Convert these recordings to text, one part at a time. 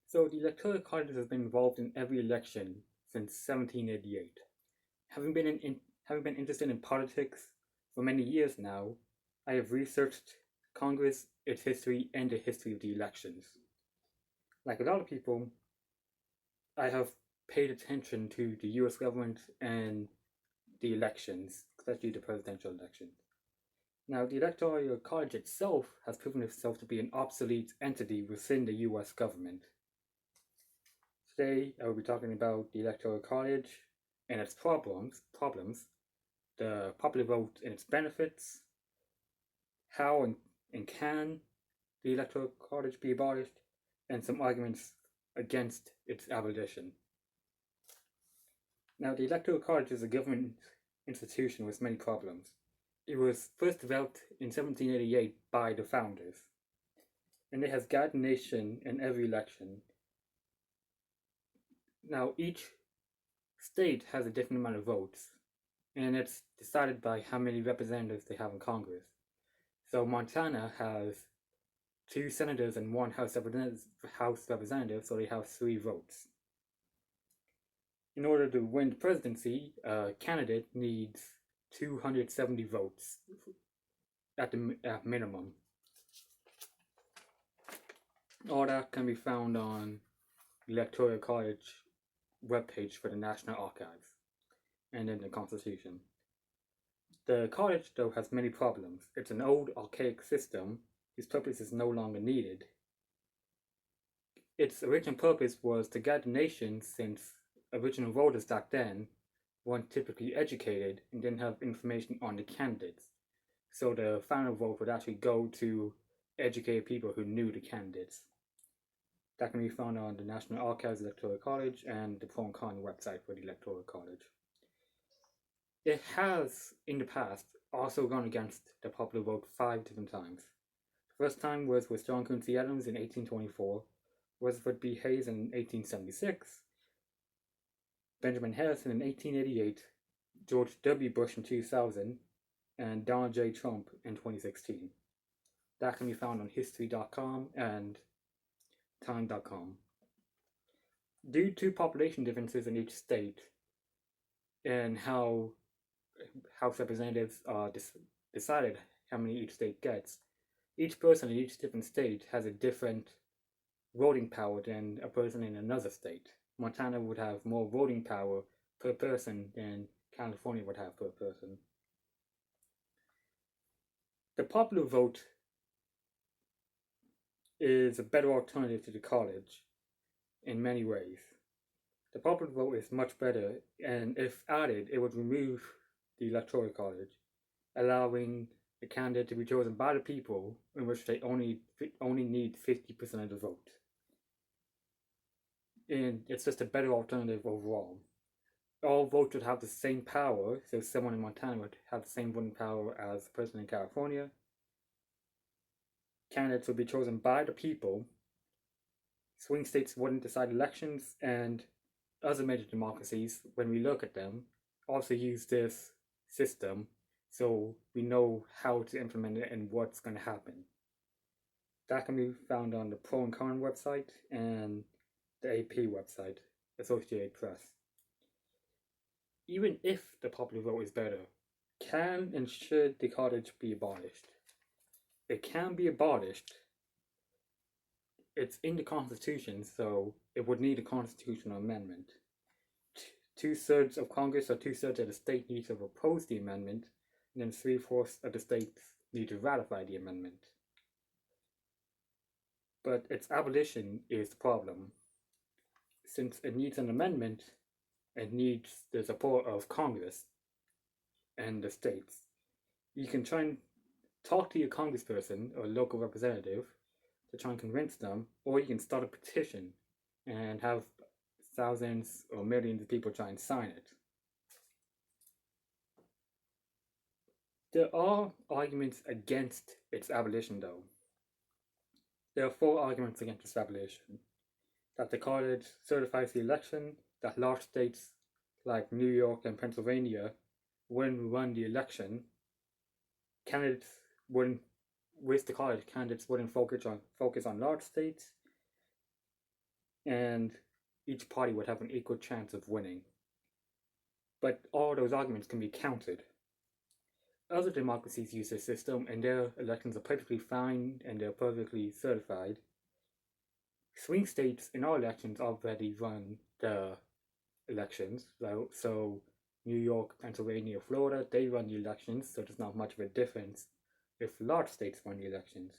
So the Electoral College has been involved in every election since 1788. Having been interested in politics for many years now, I have researched Congress, its history, and the history of the elections. Like a lot of people, I have paid attention to the US government and the elections, especially the presidential elections. Now, the Electoral College itself has proven itself to be an obsolete entity within the US government. Today, I will be talking about the Electoral College and its problems, the popular vote and its benefits, how and can the Electoral College be abolished, and some arguments against its abolition. Now, the Electoral College is a government institution with many problems. It was first developed in 1788 by the founders, and it has guided the nation in every election. Now, each state has a different amount of votes, and it's decided by how many representatives they have in Congress. So Montana has 2 senators and 1 House representative, so they have 3 votes. In order to win the presidency, a candidate needs 270 votes at minimum. All that can be found on the Electoral College webpage for the National Archives and in the Constitution. The college, though, has many problems. It's an old, archaic system whose purpose is no longer needed. Its original purpose was to guide the nation, since original voters back then weren't typically educated and didn't have information on the candidates. So the final vote would actually go to educated people who knew the candidates. That can be found on the National Archives Electoral College and the Pro and Con website for the Electoral College. It has, in the past, also gone against the popular vote 5 different times. The first time was with John Quincy Adams in 1824, Rutherford B. Hayes in 1876, Benjamin Harrison in 1888, George W. Bush in 2000, and Donald J. Trump in 2016. That can be found on history.com and time.com. Due to population differences in each state and how House representatives are decided how many each state gets, each person in each different state has a different voting power than a person in another state. Montana would have more voting power per person than California would have per person. The popular vote is a better alternative to the college in many ways. The popular vote is much better, and if added, it would remove the Electoral College, allowing the candidate to be chosen by the people, in which they only need 50% of the vote. And it's just a better alternative overall. All votes would have the same power, so someone in Montana would have the same voting power as the person in California. Candidates would be chosen by the people. Swing states wouldn't decide elections, and other major democracies, when we look at them, also use this system, so we know how to implement it and what's going to happen. That can be found on the Pro and Con website and the AP website, Associated Press. Even if the popular vote is better, can and should the college be abolished? It can be abolished. It's in the Constitution, so it would need a constitutional amendment. 2/3 of Congress or 2/3 of the state need to oppose the amendment, and then 3/4 of the states need to ratify the amendment. But its abolition is the problem. Since it needs an amendment, it needs the support of Congress and the states. You can try and talk to your congressperson or local representative to try and convince them, or you can start a petition and have thousands or millions of people try and sign it. There are arguments against its abolition, though. There are 4 arguments against its abolition. That the college certifies the election, that large states like New York and Pennsylvania wouldn't run the election, candidates wouldn't, with the college, candidates wouldn't focus on large states, and each party would have an equal chance of winning. But all those arguments can be countered. Other democracies use this system, and their elections are perfectly fine and they're perfectly certified. Swing states in all elections already run the elections, so New York, Pennsylvania, Florida, they run the elections, so there's not much of a difference if large states run the elections.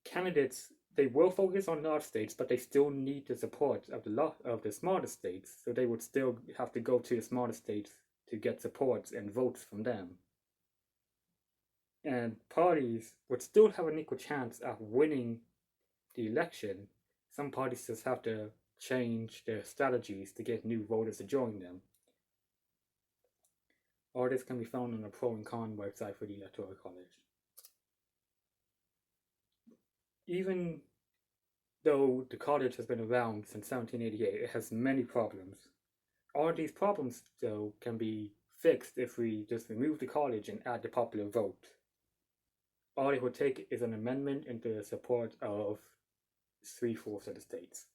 Candidates, they will focus on large states, but they still need the support of the smaller states, so they would still have to go to the smaller states to get supports and votes from them. And parties would still have an equal chance of winning the election. Some parties just have to change their strategies to get new voters to join them. All this can be found on the pro and con website for the Electoral College. Even though the college has been around since 1788, it has many problems. All these problems, though, can be fixed if we just remove the college and add the popular vote. All it would take is an amendment into the support of 3/4 of the states.